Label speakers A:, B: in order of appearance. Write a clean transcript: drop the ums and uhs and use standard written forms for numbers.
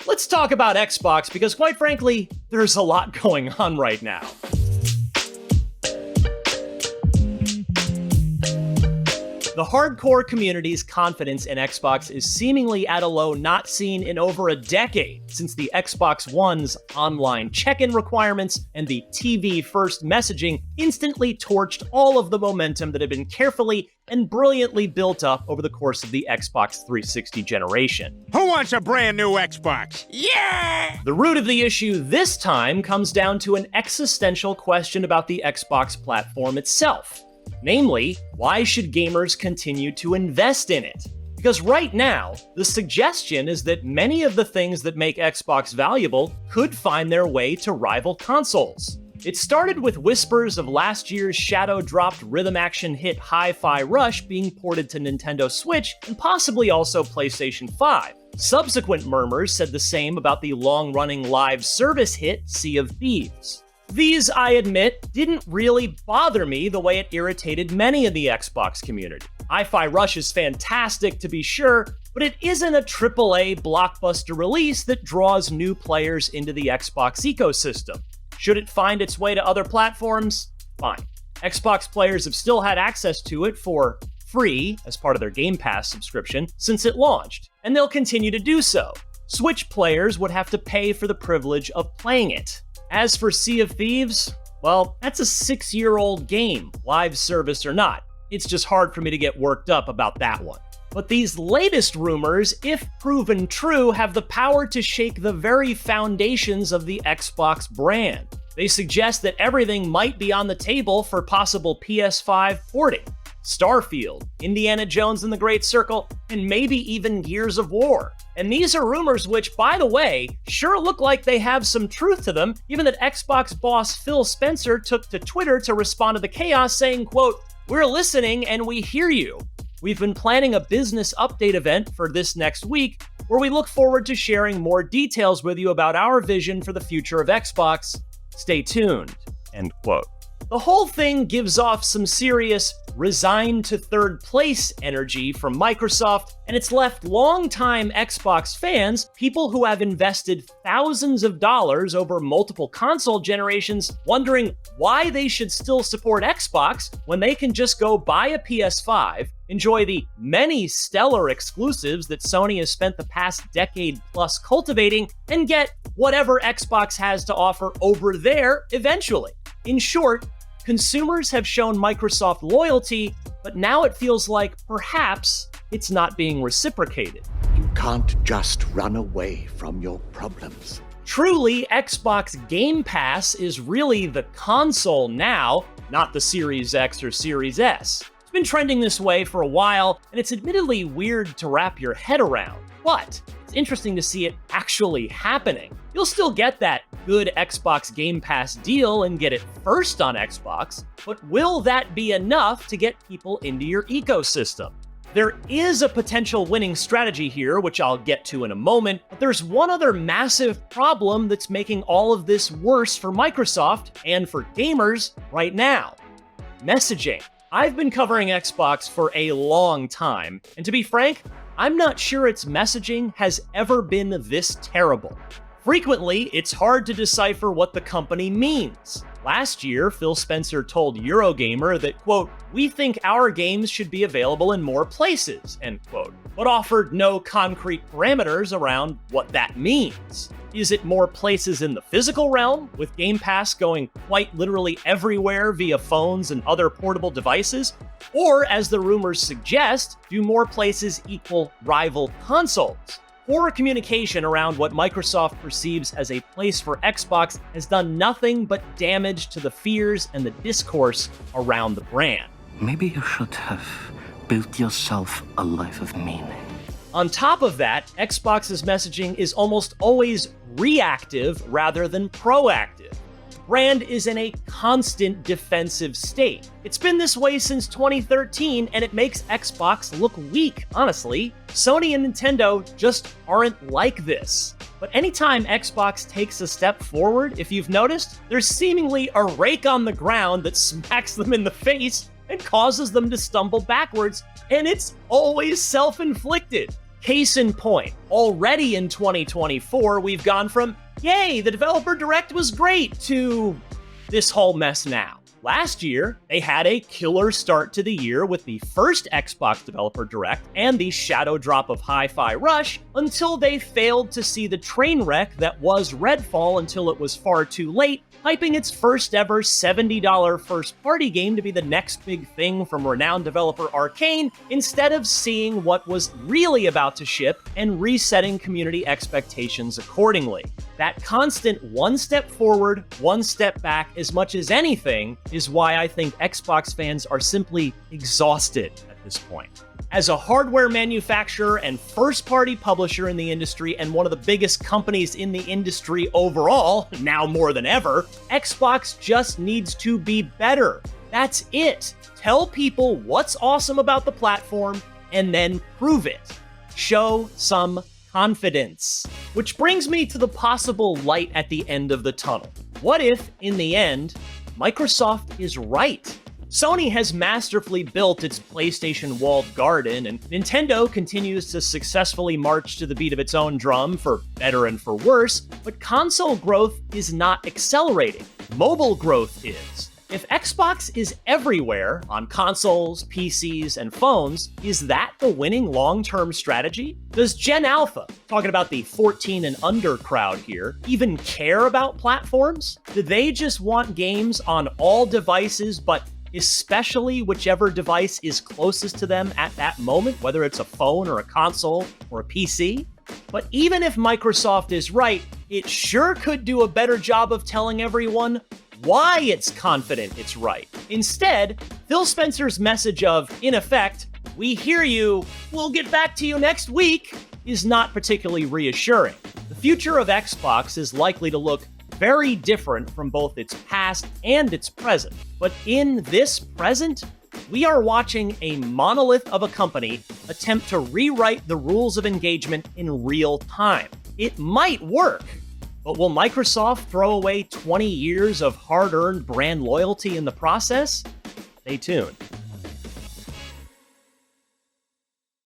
A: let's talk about Xbox because, quite frankly, there's a lot going on right now. The hardcore community's confidence in Xbox is seemingly at a low not seen in over a decade, since the Xbox One's online check-in requirements and the TV-first messaging instantly torched all of the momentum that had been carefully and brilliantly built up over the course of the Xbox 360 generation.
B: Who wants a brand new Xbox? Yeah!
A: The root of the issue this time comes down to an existential question about the Xbox platform itself. Namely, why should gamers continue to invest in it? Because right now, the suggestion is that many of the things that make Xbox valuable could find their way to rival consoles. It started with whispers of last year's shadow-dropped rhythm-action hit Hi-Fi Rush being ported to Nintendo Switch and possibly also PlayStation 5. Subsequent murmurs said the same about the long-running live service hit Sea of Thieves. These, I admit, didn't really bother me the way it irritated many in the Xbox community. Hi-Fi Rush is fantastic to be sure, but it isn't a AAA blockbuster release that draws new players into the Xbox ecosystem. Should it find its way to other platforms? Fine. Xbox players have still had access to it for free as part of their Game Pass subscription since it launched, and they'll continue to do so. Switch players would have to pay for the privilege of playing it. As for Sea of Thieves, well, that's a 6-year-old game, live service or not. It's just hard for me to get worked up about that one. But these latest rumors, if proven true, have the power to shake the very foundations of the Xbox brand. They suggest that everything might be on the table for possible PS5 porting. Starfield, Indiana Jones and the Great Circle, and maybe even Gears of War. And these are rumors which, by the way, sure look like they have some truth to them, given that Xbox boss Phil Spencer took to Twitter to respond to the chaos saying, quote, "We're listening and we hear you. We've been planning a business update event for this next week, where we look forward to sharing more details with you about our vision for the future of Xbox. Stay tuned," end quote. The whole thing gives off some serious resigned to third place energy from Microsoft, and it's left longtime Xbox fans, people who have invested thousands of dollars over multiple console generations, wondering why they should still support Xbox when they can just go buy a PS5, enjoy the many stellar exclusives that Sony has spent the past decade plus cultivating, and get whatever Xbox has to offer over there eventually. In short, consumers have shown Microsoft loyalty, but now it feels like perhaps it's not being reciprocated.
C: You can't just run away from your problems.
A: Truly, Xbox Game Pass is really the console now, not the Series X or Series S. It's been trending this way for a while, and it's admittedly weird to wrap your head around, but it's interesting to see it actually happening. You'll still get that good Xbox Game Pass deal and get it first on Xbox, but will that be enough to get people into your ecosystem? There is a potential winning strategy here, which I'll get to in a moment, but there's one other massive problem that's making all of this worse for Microsoft and for gamers right now: messaging. I've been covering Xbox for a long time, and to be frank, I'm not sure its messaging has ever been this terrible. Frequently, it's hard to decipher what the company means. Last year, Phil Spencer told Eurogamer that, quote, "We think our games should be available in more places," end quote, but offered no concrete parameters around what that means. Is it more places in the physical realm, with Game Pass going quite literally everywhere via phones and other portable devices? Or, as the rumors suggest, do more places equal rival consoles? Poor communication around what Microsoft perceives as a place for Xbox has done nothing but damage to the fears and the discourse around the brand.
D: Maybe you should have built yourself a life of meaning.
A: On top of that, Xbox's messaging is almost always reactive rather than proactive. Brand is in a constant defensive state. It's been this way since 2013, and it makes Xbox look weak, honestly. Sony and Nintendo just aren't like this. But anytime Xbox takes a step forward, if you've noticed, there's seemingly a rake on the ground that smacks them in the face and causes them to stumble backwards, and it's always self-inflicted. Case in point, already in 2024, we've gone from, yay, the developer direct was great, to this whole mess now. Last year, they had a killer start to the year with the first Xbox Developer Direct and the shadow drop of Hi-Fi Rush, until they failed to see the train wreck that was Redfall until it was far too late, hyping its first ever $70 first-party game to be the next big thing from renowned developer Arcane, instead of seeing what was really about to ship and resetting community expectations accordingly. That constant one step forward, one step back, as much as anything, is why I think Xbox fans are simply exhausted at this point. As a hardware manufacturer and first-party publisher in the industry, and one of the biggest companies in the industry overall, now more than ever, Xbox just needs to be better. That's it. Tell people what's awesome about the platform, and then prove it. Show some confidence. Which brings me to the possible light at the end of the tunnel. What if, in the end, Microsoft is right? Sony has masterfully built its PlayStation walled garden, and Nintendo continues to successfully march to the beat of its own drum, for better and for worse, but console growth is not accelerating. Mobile growth is. If Xbox is everywhere, on consoles, PCs, and phones, is that the winning long-term strategy? Does Gen Alpha, talking about the 14 and under crowd here, even care about platforms? Do they just want games on all devices, but especially whichever device is closest to them at that moment, whether it's a phone or a console or a PC? But even if Microsoft is right, it sure could do a better job of telling everyone why it's confident it's right. Instead, Phil Spencer's message of, in effect, "We hear you, we'll get back to you next week," is not particularly reassuring. The future of Xbox is likely to look very different from both its past and its present. But in this present, we are watching a monolith of a company attempt to rewrite the rules of engagement in real time. It might work, but will Microsoft throw away 20 years of hard-earned brand loyalty in the process? Stay tuned.